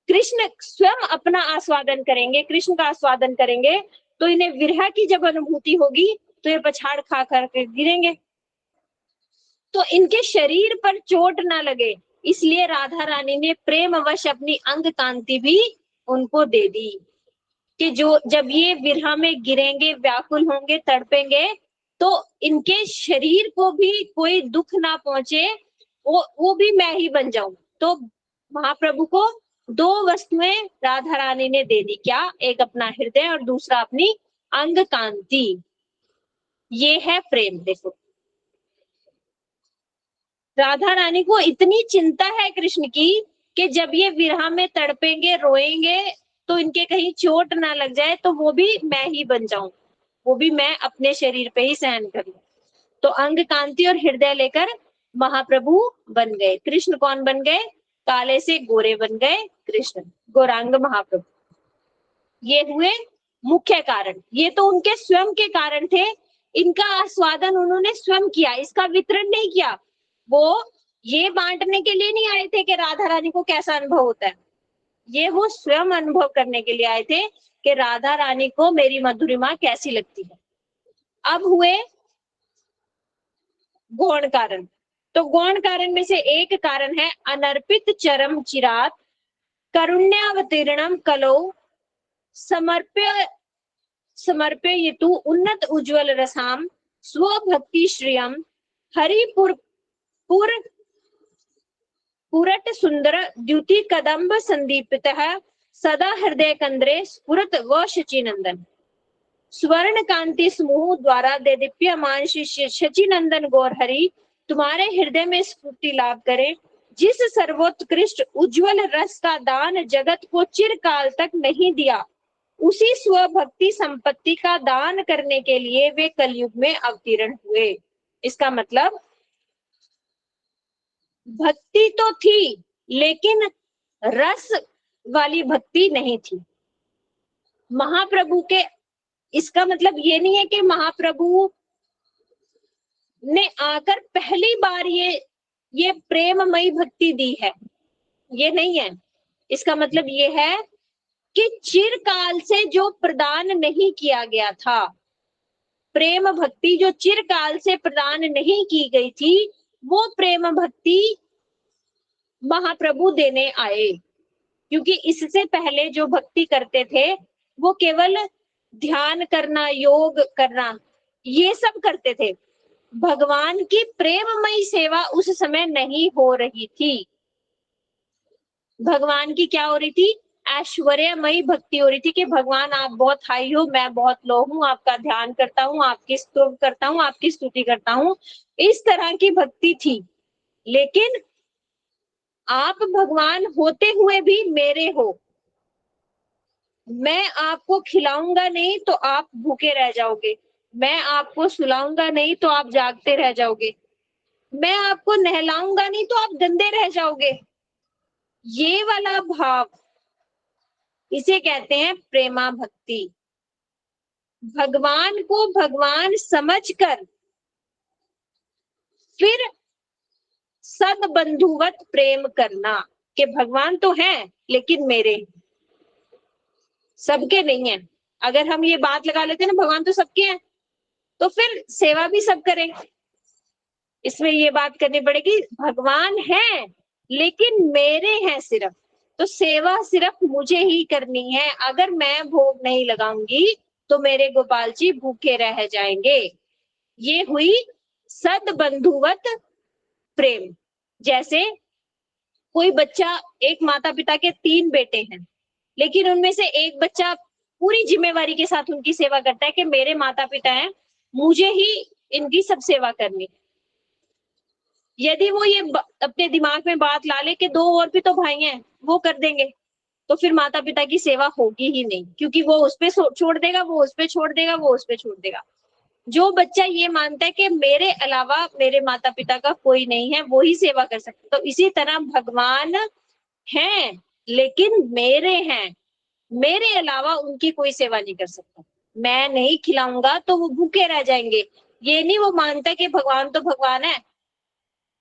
कृष्ण स्वयं अपना आस्वादन करेंगे, कृष्ण का आस्वादन करेंगे, तो इन्हें विरह की जब अनुभूति होगी तो ये पछाड़ खा कर के गिरेंगे, तो इनके शरीर पर चोट ना लगे, इसलिए राधा रानी ने प्रेमवश अपनी अंग कांति भी उनको दे दी कि जो जब ये विरह में गिरेंगे, व्याकुल होंगे, तड़पेंगे, तो इनके शरीर को भी कोई दुख ना पहुंचे, वो भी मैं ही बन जाऊं। तो महाप्रभु को दो वस्तुएं राधा रानी ने दे दी। क्या? एक अपना हृदय और दूसरा अपनी अंग कांति। ये है प्रेम। देखो, राधा रानी को इतनी चिंता है कृष्ण की कि जब ये विरह में तड़पेंगे, रोएंगे, तो इनके कहीं चोट ना लग जाए, तो वो भी मैं ही बन जाऊं, वो भी मैं अपने शरीर पे ही सहन कर लूं। तो अंग कांति और हृदय लेकर महाप्रभु बन गए। कृष्ण कौन बन गए? काले से गोरे बन गए कृष्ण, गौरांग महाप्रभु। ये हुए मुख्य कारण। ये तो उनके स्वयं के कारण थे। इनका आस्वादन उन्होंने स्वयं किया, इसका वितरण नहीं किया। वो ये बांटने के लिए नहीं आए थे कि राधा रानी को कैसा अनुभव होता है। ये वो स्वयं अनुभव करने के लिए आए थे कि राधा रानी को मेरी मधुरिमा कैसी लगती है। अब हुए गौण कारण। तो गौण कारण में से एक कारण है अनर्पित चरम चिरात करुण्यावतीर्णम कलो समर्प्य समर्पयितु उन्नत उज्ज्वल रसाम स्वभक्ति श्रियम हरिपुर पुर पुरट सुंदर द्युति कदम्ब संदीपितः सदा हृदय कंद्रे स्फुरत व शचीनंदन। स्वर्ण कांति समूह द्वारा देदीप्यमान श्री शचीनंदन गौर हरि तुम्हारे हृदय में स्फूर्ति लाभ करे। जिस सर्वोत्कृष्ट उज्जवल रस का दान जगत को चिरकाल तक नहीं दिया, उसी स्वभक्ति संपत्ति का दान करने के लिए वे कलयुग में अवतीर्ण हुए। इसका मतलब भक्ति तो थी लेकिन रस वाली भक्ति नहीं थी महाप्रभु के। इसका मतलब ये नहीं है कि महाप्रभु ने आकर पहली बार ये प्रेममयी भक्ति दी है, ये नहीं है। इसका मतलब ये है कि चिरकाल से जो प्रदान नहीं किया गया था, प्रेम भक्ति जो चिरकाल से प्रदान नहीं की गई थी, वो प्रेम भक्ति महाप्रभु देने आए। क्योंकि इससे पहले जो भक्ति करते थे वो केवल ध्यान करना, योग करना, ये सब करते थे। भगवान की प्रेममयी सेवा उस समय नहीं हो रही थी। भगवान की क्या हो रही थी? ऐश्वर्यमयी भक्ति हो रही थी कि भगवान आप बहुत हाई हो, मैं बहुत लो हूं, आपका ध्यान करता हूं, आपकी स्तुति करता हूं, आपकी स्तुति करता हूं। इस तरह की भक्ति थी। लेकिन आप भगवान होते हुए भी मेरे हो। मैं आपको खिलाऊंगा नहीं तो आप भूखे रह जाओगे, मैं आपको सुलाऊंगा नहीं तो आप जागते रह जाओगे, मैं आपको नहलाऊंगा नहीं तो आप गंदे रह जाओगे। ये वाला भाव, इसे कहते हैं प्रेमा भक्ति। भगवान को भगवान समझकर फिर सदबंधुवत प्रेम करना कि भगवान तो है लेकिन मेरे, सबके नहीं है। अगर हम ये बात लगा लेते हैं ना भगवान तो सबके हैं, तो फिर सेवा भी सब करें। इसमें ये बात करनी पड़ेगी भगवान है लेकिन मेरे हैं सिर्फ, तो सेवा सिर्फ मुझे ही करनी है। अगर मैं भोग नहीं लगाऊंगी तो मेरे गोपाल जी भूखे रह जाएंगे। ये हुई सदबंधुवत प्रेम। जैसे कोई बच्चा, एक माता पिता के 3 बेटे हैं, लेकिन उनमें से एक बच्चा पूरी जिम्मेवारी के साथ उनकी सेवा करता है कि मेरे माता पिता हैं, मुझे ही इनकी सब सेवा करनी। यदि वो ये अपने दिमाग में बात ला ले कि 2 और भी तो भाई हैं, वो कर देंगे, तो फिर माता पिता की सेवा होगी ही नहीं। क्योंकि वो उस पे छोड़ देगा, वो उस पे छोड़ देगा, वो उस पे छोड़ देगा। जो बच्चा ये मानता है कि मेरे अलावा मेरे माता पिता का कोई नहीं है, वो ही सेवा कर सकता। तो इसी तरह भगवान हैं लेकिन मेरे हैं, मेरे अलावा उनकी कोई सेवा नहीं कर सकता। मैं नहीं खिलाऊंगा तो वो भूखे रह जाएंगे। ये नहीं वो मानता कि भगवान तो भगवान है,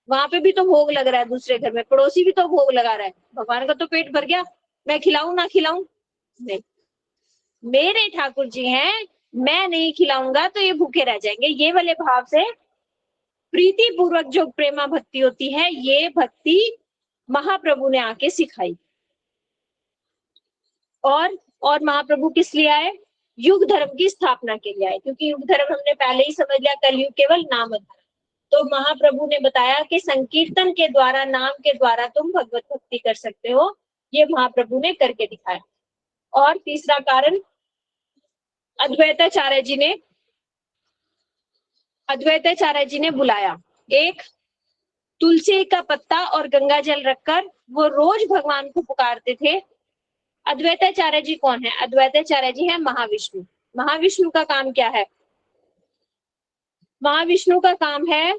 वहां पे भी तो भोग लग रहा है, दूसरे घर में पड़ोसी भी तो भोग लगा रहा है, भगवान का तो पेट भर गया, मैं खिलाऊं ना खिलाऊं? नहीं, मेरे ठाकुर जी हैं, मैं नहीं खिलाऊंगा तो ये भूखे रह जाएंगे। ये वाले भाव से प्रीति पूर्वक जो प्रेमा भक्ति होती है, ये भक्ति महाप्रभु ने आके सिखाई। और महाप्रभु किस लिए आए? युग धर्म की स्थापना के लिए आए। क्योंकि युग धर्म हमने पहले ही समझ लिया, कलयुग केवल नाम धर्म। तो महाप्रभु ने बताया कि संकीर्तन के द्वारा, नाम के द्वारा तुम भगवत भक्ति कर सकते हो। ये महाप्रभु ने करके दिखाया। और तीसरा कारण, अद्वैताचार्य जी ने बुलाया। एक तुलसी का पत्ता और गंगा जल रखकर वो रोज भगवान को पुकारते थे। अद्वैताचार्य जी कौन है? अद्वैताचार्य जी है महाविष्णु। महाविष्णु का काम क्या है? महाविष्णु का काम है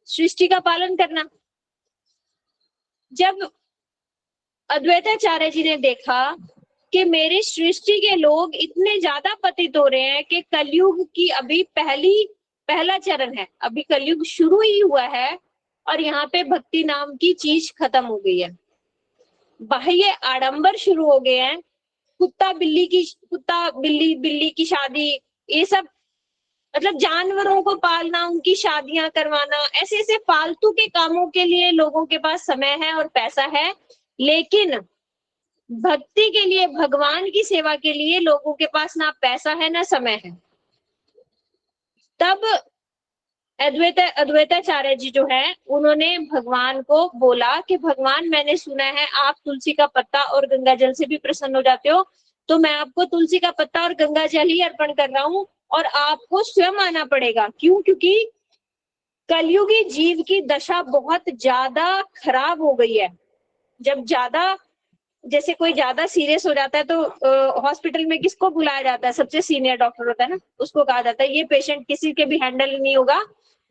सृष्टि का पालन करना। जब अद्वैताचार्य जी ने देखा कि मेरी सृष्टि के लोग इतने ज्यादा पतित हो रहे हैं कि कलयुग की अभी पहला चरण है, अभी कलयुग शुरू ही हुआ है और यहाँ पे भक्ति नाम की चीज खत्म हो गई है, बाह्य आडंबर शुरू हो गए हैं, कुत्ता बिल्ली की शादी, ये सब मतलब जानवरों को पालना, उनकी शादियां करवाना, ऐसे ऐसे फालतू के कामों के लिए लोगों के पास समय है और पैसा है, लेकिन भक्ति के लिए, भगवान की सेवा के लिए लोगों के पास ना पैसा है ना समय है। तब अद्वैताचार्य जी जो है उन्होंने भगवान को बोला कि भगवान, मैंने सुना है आप तुलसी का पत्ता और गंगा जल से भी प्रसन्न हो जाते हो, तो मैं आपको तुलसी का पत्ता और गंगा जल ही अर्पण कर रहा हूँ, और आपको स्वयं आना पड़ेगा। क्यों? क्योंकि कलयुगी जीव की दशा बहुत ज्यादा खराब हो गई है। जब ज्यादा, जैसे कोई ज्यादा सीरियस हो जाता है तो हॉस्पिटल में किसको बुलाया जाता है? सबसे सीनियर डॉक्टर होता है ना, उसको कहा जाता है ये पेशेंट किसी के भी हैंडल नहीं होगा,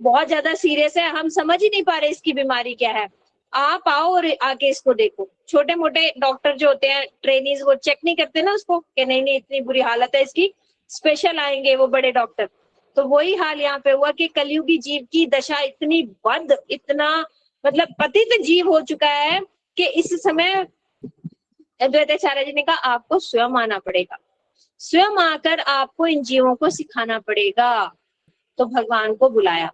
बहुत ज्यादा सीरियस है, हम समझ ही नहीं पा रहे इसकी बीमारी क्या है, आप आओ और आके इसको देखो। छोटे मोटे डॉक्टर जो होते हैं, ट्रेनीज, वो चेक नहीं करते ना उसको कि नहीं नहीं इतनी बुरी हालत है इसकी, स्पेशल आएंगे वो बड़े डॉक्टर। तो वही हाल यहाँ पे हुआ कि कलयुगी जीव की दशा इतनी बद, इतना मतलब पतित जीव हो चुका है कि इस समय अद्वैताचार्य जी ने कहा आपको स्वयं आना पड़ेगा, स्वयं आकर आपको इन जीवों को सिखाना पड़ेगा। तो भगवान को बुलाया,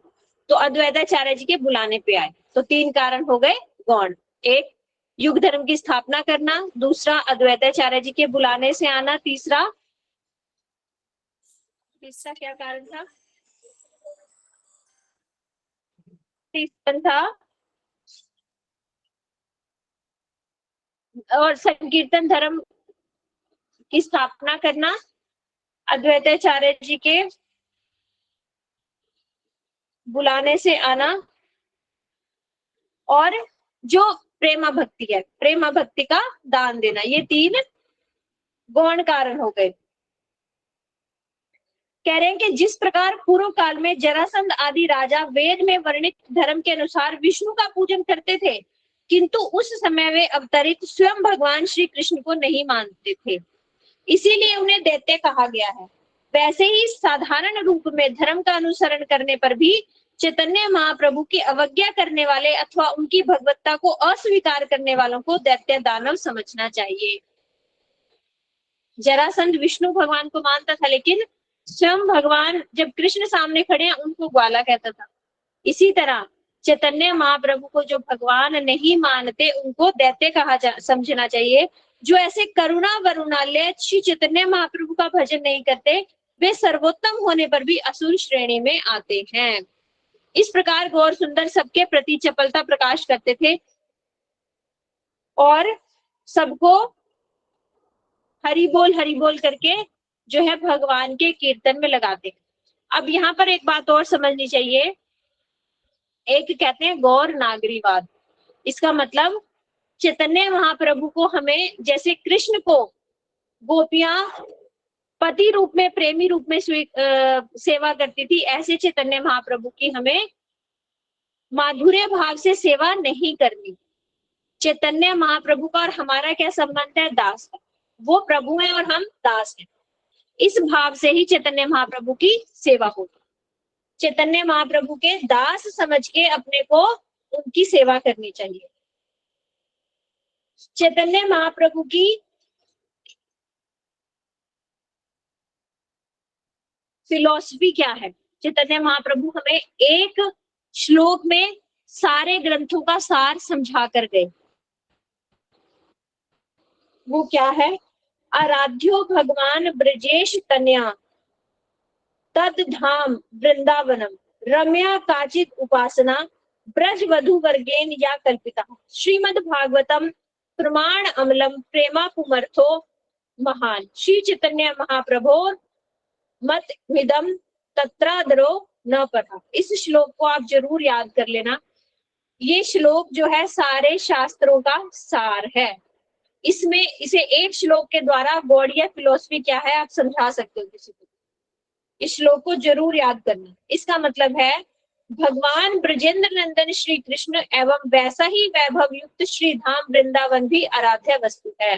तो अद्वैताचार्य जी के बुलाने पे आए। तो 3 कारण हो गए गौण। एक, युग धर्म की स्थापना करना, दूसरा अद्वैताचार्य जी के बुलाने से आना, तीसरा क्या कारण था? तीसरा था और संकीर्तन धर्म की स्थापना करना, अद्वैताचार्य जी के बुलाने से आना, और जो प्रेमा भक्ति है, प्रेमा भक्ति का दान देना, ये 3 गौण कारण हो गए। कह रहे हैं कि जिस प्रकार पूर्व काल में जरासंध आदि राजा वेद में वर्णित धर्म के अनुसार विष्णु का पूजन करते थे, किंतु उस समय वे अवतरित स्वयं भगवान श्री कृष्ण को नहीं मानते थे, इसीलिए उन्हें दैत्य कहा गया है। वैसे ही साधारण रूप में धर्म का अनुसरण करने पर भी चैतन्य महाप्रभु की अवज्ञा करने वाले अथवा उनकी भगवत्ता को अस्वीकार करने वालों को दैत्य दानव समझना चाहिए। जरासंध विष्णु भगवान को मानता था, लेकिन स्वयं भगवान जब कृष्ण सामने खड़े हैं उनको ग्वाला कहता था। इसी तरह चैतन्य महाप्रभु को जो भगवान नहीं मानते उनको दैत्य समझना चाहिए। जो ऐसे करुणा वरुणालय श्री चैतन्य महाप्रभु का भजन नहीं करते, वे सर्वोत्तम होने पर भी असुर श्रेणी में आते हैं। इस प्रकार गौर सुंदर सबके प्रति चपलता प्रकाश करते थे और सबको हरि बोल करके जो है भगवान के कीर्तन में लगाते। अब यहाँ पर एक बात और समझनी चाहिए, एक कहते हैं गौर नागरीवाद। इसका मतलब चैतन्य महाप्रभु को हमें, जैसे कृष्ण को गोपियां पति रूप में, प्रेमी रूप में सेवा करती थी, ऐसे चैतन्य महाप्रभु की हमें माधुर्य भाव से सेवा नहीं करनी। चैतन्य महाप्रभु का और हमारा क्या संबंध है? दास का। वो प्रभु है और हम दास हैं। इस भाव से ही चैतन्य महाप्रभु की सेवा होगी। चैतन्य महाप्रभु के दास समझ के अपने को उनकी सेवा करनी चाहिए। चैतन्य महाप्रभु की फिलॉसफी क्या है? चैतन्य महाप्रभु हमें एक श्लोक में सारे ग्रंथों का सार समझा कर गए। वो क्या है? आराध्यो भगवान ब्रजेश तनया तद धाम वृंदावनम रम्या काचित उपासना ब्रज वधु वर्गेन या कल्पिता श्रीमद् भागवतम प्रमाण अमलम प्रेमा पुमर्थो महान श्री चैतन्य महाप्रभो मत मिदम तत्रादरो न पढ़ा। इस श्लोक को आप जरूर याद कर लेना। ये श्लोक जो है सारे शास्त्रों का सार है। इसमें इसे एक श्लोक के द्वारा गौड़ीय फिलोसफी क्या है आप समझा सकते हो किसी को। इस श्लोक को जरूर याद करना। इसका मतलब है भगवान ब्रजेंद्र नंदन श्री कृष्ण एवं वैसा ही वैभव युक्त श्री धाम वृंदावन भी आराध्य वस्तु है।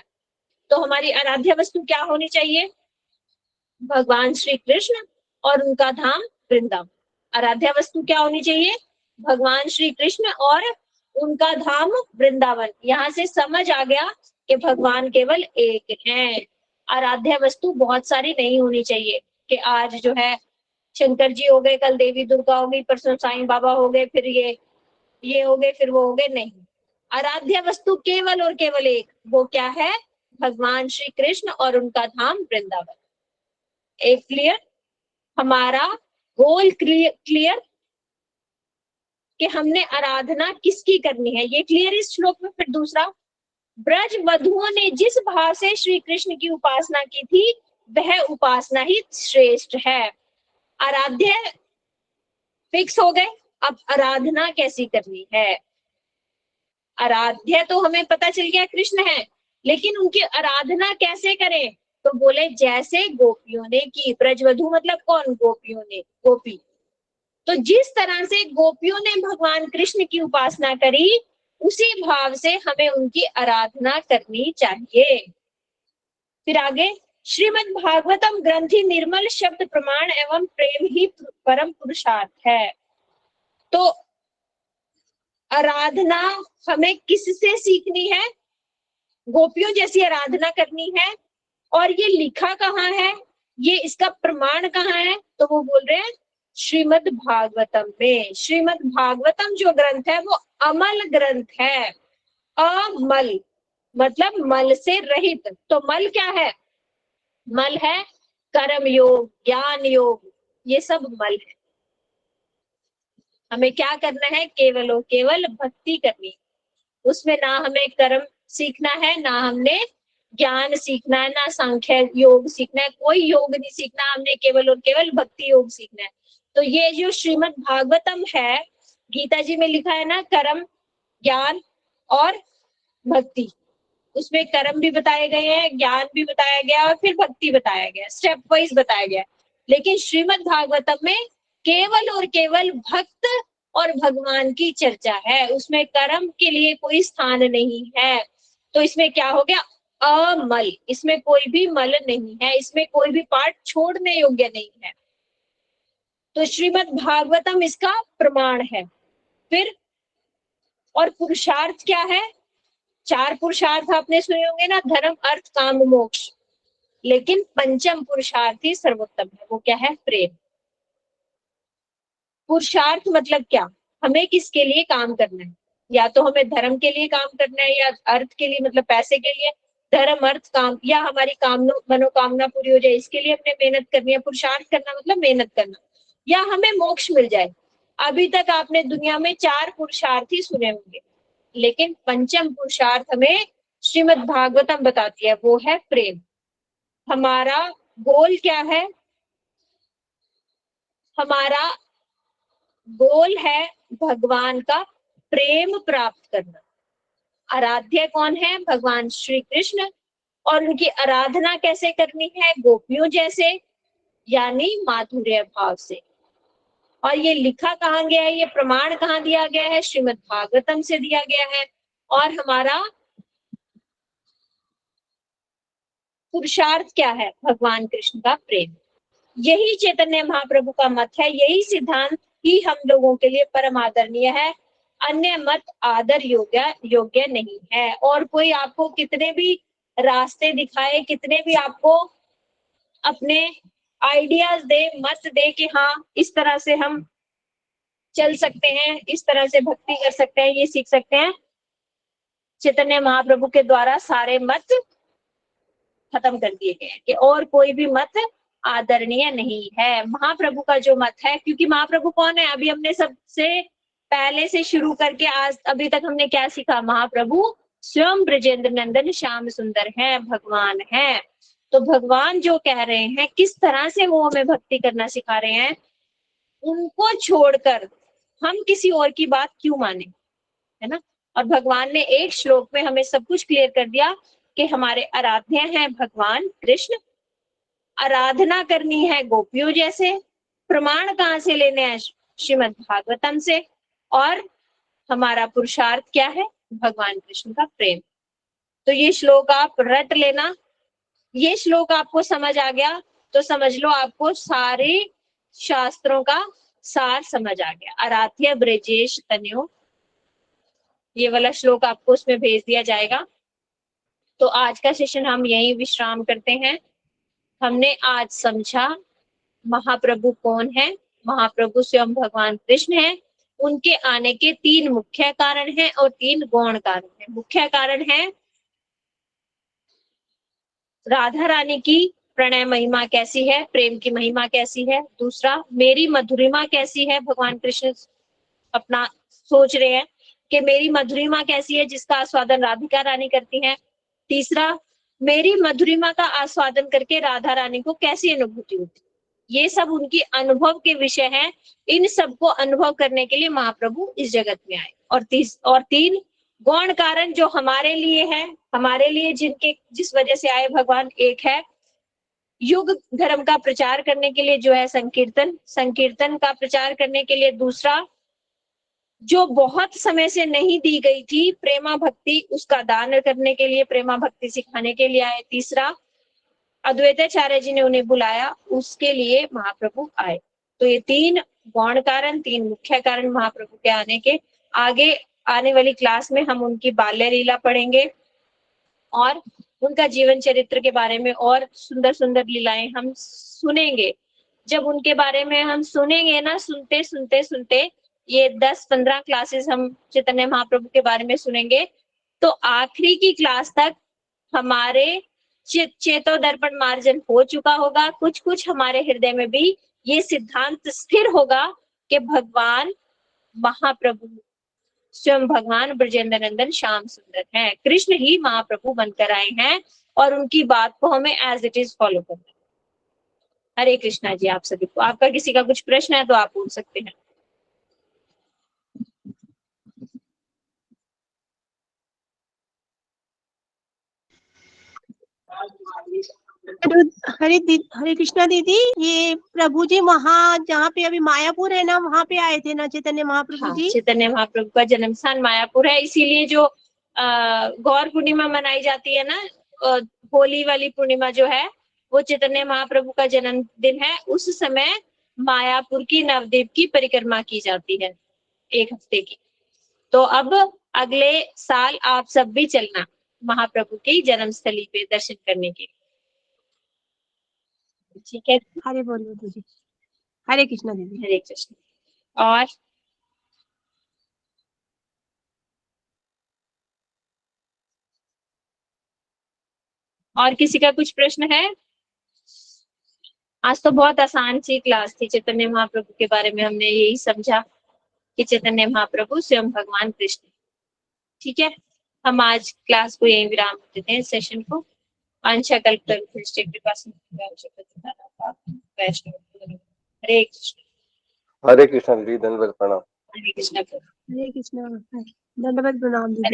तो हमारी आराध्य वस्तु क्या होनी चाहिए? भगवान श्री कृष्ण और उनका धाम वृंदावन। आराध्य वस्तु क्या होनी चाहिए? भगवान श्री कृष्ण और उनका धाम वृंदावन। यहाँ से समझ आ गया कि भगवान केवल एक है। आराध्य वस्तु बहुत सारी नहीं होनी चाहिए कि आज जो है शंकर जी हो गए, कल देवी दुर्गा हो गई, परसों साईं बाबा हो गए, फिर ये हो गए, फिर वो हो गए, नहीं। आराध्य वस्तु केवल और केवल एक, वो क्या है? भगवान श्री कृष्ण और उनका धाम वृंदावन। एक क्लियर? हमारा गोल क्लियर कि हमने आराधना किसकी करनी है, ये क्लियर इस श्लोक में। फिर दूसरा, ब्रज वधुओं ने जिस भाव से श्री कृष्ण की उपासना की थी वह उपासना ही श्रेष्ठ है। आराध्य फिक्स हो गए, अब आराधना कैसी करनी है। आराध्य तो हमें पता चल गया कृष्ण है, लेकिन उनकी आराधना कैसे करें? तो बोले जैसे गोपियों ने की। ब्रजवधु मतलब कौन? गोपियों ने, गोपी। तो जिस तरह से गोपियों ने भगवान कृष्ण की उपासना करी, उसी भाव से हमें उनकी आराधना करनी चाहिए। फिर आगे, श्रीमद् भागवतम ग्रंथि निर्मल शब्द प्रमाण एवं प्रेम ही परम पुरुषार्थ है। तो आराधना हमें किससे सीखनी है? गोपियों जैसी आराधना करनी है। और ये लिखा कहाँ है, ये इसका प्रमाण कहाँ है? तो वो बोल रहे हैं श्रीमद् भागवतम में। श्रीमद् भागवतम जो ग्रंथ है वो अमल ग्रंथ है। अमल मतलब मल से रहित। तो मल क्या है? मल है कर्म योग, ज्ञान योग, ये सब मल है। हमें क्या करना है? केवल और केवल भक्ति करनी। उसमें ना हमें कर्म सीखना है, ना हमने ज्ञान सीखना है, ना सांख्य योग सीखना है, कोई योग नहीं सीखना, हमने केवल और केवल भक्ति योग सीखना है। तो ये जो श्रीमद् भागवतम है, गीता जी में लिखा है ना, कर्म, ज्ञान और भक्ति। उसमें कर्म भी बताए गए हैं, ज्ञान भी बताया गया और फिर भक्ति बताया गया, स्टेप वाइज बताया गया। लेकिन श्रीमद् भागवतम में केवल और केवल भक्त और भगवान की चर्चा है, उसमें कर्म के लिए कोई स्थान नहीं है। तो इसमें क्या हो गया? अमल, इसमें कोई भी मल नहीं है, इसमें कोई भी पार्ट छोड़ने योग्य नहीं है। तो श्रीमद् भागवतम इसका प्रमाण है। फिर और पुरुषार्थ क्या है? 4 पुरुषार्थ आपने सुने होंगे ना, धर्म अर्थ काम मोक्ष। लेकिन पंचम पुरुषार्थ ही सर्वोत्तम है, वो क्या है? प्रेम। पुरुषार्थ मतलब क्या? हमें किसके लिए काम करना है? या तो हमें धर्म के लिए काम करना है, या अर्थ के लिए मतलब पैसे के लिए, धर्म अर्थ काम, या हमारी काम मनोकामना पूरी हो जाए इसके लिए हमने मेहनत करनी है। पुरुषार्थ करना मतलब मेहनत करना, या हमें मोक्ष मिल जाए। अभी तक आपने दुनिया में 4 पुरुषार्थ ही सुने होंगे, लेकिन पंचम पुरुषार्थ हमें श्रीमद् भागवतम बताती है, वो है प्रेम। हमारा गोल क्या है? हमारा गोल है भगवान का प्रेम प्राप्त करना। आराध्य कौन है? भगवान श्री कृष्ण। और उनकी आराधना कैसे करनी है? गोपियों जैसे, यानी माधुर्य भाव से। और ये लिखा कहाँ गया है? ये प्रमाण कहाँ दिया गया है? श्रीमद् भागवतम से दिया गया है। और हमारा पुरुषार्थ क्या है? भगवान कृष्ण का प्रेम। यही चैतन्य महाप्रभु का मत है, यही सिद्धांत ही हम लोगों के लिए परम आदरणीय है। अन्य मत आदर योग्य नहीं है। और कोई आपको कितने भी रास्ते दिखाए, कितने भी आपको अपने आइडियाज दे, मत दे कि हाँ इस तरह से हम चल सकते हैं, इस तरह से भक्ति कर सकते हैं, ये सीख सकते हैं, चैतन्य महाप्रभु के द्वारा सारे मत खत्म कर दिए गए हैं कि और कोई भी मत आदरणीय नहीं है। महाप्रभु का जो मत है, क्योंकि महाप्रभु कौन है? अभी हमने सबसे पहले से शुरू करके आज अभी तक हमने क्या सीखा? महाप्रभु स्वयं ब्रजेंद्र नंदन श्याम सुंदर है, भगवान है। तो भगवान जो कह रहे हैं, किस तरह से वो हमें भक्ति करना सिखा रहे हैं, उनको छोड़कर हम किसी और की बात क्यों माने, है ना। और भगवान ने एक श्लोक में हमें सब कुछ क्लियर कर दिया कि हमारे आराध्य हैं भगवान कृष्ण, आराधना करनी है गोपियों जैसे। प्रमाण कहाँ से लेने हैं? श्रीमद् भागवतम से। और हमारा पुरुषार्थ क्या है? भगवान कृष्ण का प्रेम। तो ये श्लोक आप रट लेना। ये श्लोक आपको समझ आ गया तो समझ लो आपको सारे शास्त्रों का सार समझ आ गया। आराध्य ब्रजेश तनयो, ये वाला श्लोक आपको उसमें भेज दिया जाएगा। तो आज का सेशन हम यही विश्राम करते हैं। हमने आज समझा महाप्रभु कौन है? महाप्रभु स्वयं भगवान कृष्ण है। उनके आने के 3 मुख्य कारण हैं और 3 गौण कारण हैं। मुख्य कारण है राधा रानी की प्रणय महिमा कैसी है, प्रेम की महिमा कैसी है। दूसरा, मेरी मधुरिमा कैसी है, भगवान कृष्ण अपना सोच रहे हैं कि मेरी मधुरिमा कैसी है, जिसका आस्वादन राधिका रानी करती हैं। तीसरा, मेरी मधुरिमा का आस्वादन करके राधा रानी को कैसी अनुभूति होती है। ये सब उनकी अनुभव के विषय हैं। इन सबको अनुभव करने के लिए महाप्रभु इस जगत में आए। और 3 गौण कारण जो हमारे लिए है, हमारे लिए जिस वजह से आए भगवान, एक है युग धर्म का प्रचार करने के लिए जो है संकीर्तन का प्रचार करने के लिए। दूसरा, जो बहुत समय से नहीं दी गई थी प्रेमा भक्ति, उसका दान करने के लिए, प्रेमा भक्ति सिखाने के लिए आए। तीसरा, अद्वैताचार्य जी ने उन्हें बुलाया, उसके लिए महाप्रभु आए। तो ये 3 गौण कारण, 3 मुख्य कारण महाप्रभु के आने के। आगे आने वाली क्लास में हम उनकी बाल्य लीला पढ़ेंगे और उनका जीवन चरित्र के बारे में और सुंदर सुंदर लीलाएं हम सुनेंगे। जब उनके बारे में हम सुनेंगे ना, सुनते सुनते सुनते ये 10-15 क्लासेस हम चैतन्य महाप्रभु के बारे में सुनेंगे, तो आखिरी की क्लास तक हमारे चेतो दर्पण मार्जन हो चुका होगा। कुछ कुछ हमारे हृदय में भी ये सिद्धांत स्थिर होगा कि भगवान महाप्रभु स्वयं भगवान ब्रजेंद्र नंदन श्याम सुंदर है, कृष्ण ही महाप्रभु बनकर आए हैं और उनकी बात को हमें एज इट इज फॉलो करना है। हरे कृष्णा जी आप सभी को। आपका किसी का कुछ प्रश्न है तो आप पूछ सकते हैं। हरे कृष्णा दीदी, ये प्रभु जी वहाँ जहाँ पे अभी मायापुर है ना, वहाँ पे आए थे ना चैतन्य महाप्रभु हाँ, जी? चैतन्य महाप्रभु का जन्म स्थान मायापुर है, इसीलिए जो गौर पूर्णिमा मनाई जाती है ना, होली वाली पूर्णिमा जो है, वो चैतन्य महाप्रभु का जन्मदिन है। उस समय मायापुर की नवद्वीप की परिक्रमा की जाती है 1 हफ्ते की। तो अब अगले साल आप सब भी चलना महाप्रभु की जन्मस्थली पे दर्शन करने के लिए, ठीक है? हरे बोलो दीदी। हरे कृष्णा दीदी। हरे कृष्ण। और किसी का कुछ प्रश्न है? आज तो बहुत आसान सी क्लास थी। चैतन्य महाप्रभु के बारे में हमने यही समझा कि चैतन्य महाप्रभु स्वयं भगवान कृष्ण। ठीक है, हम आज क्लास को यही विराम देते हैं, सेशन को। अंशा कल्प हरे कृष्ण। हरे कृष्ण दीदी, दंडवत प्रणाम। हरे कृष्ण। हरे कृष्णा। दंडवत प्रणाम दीदी।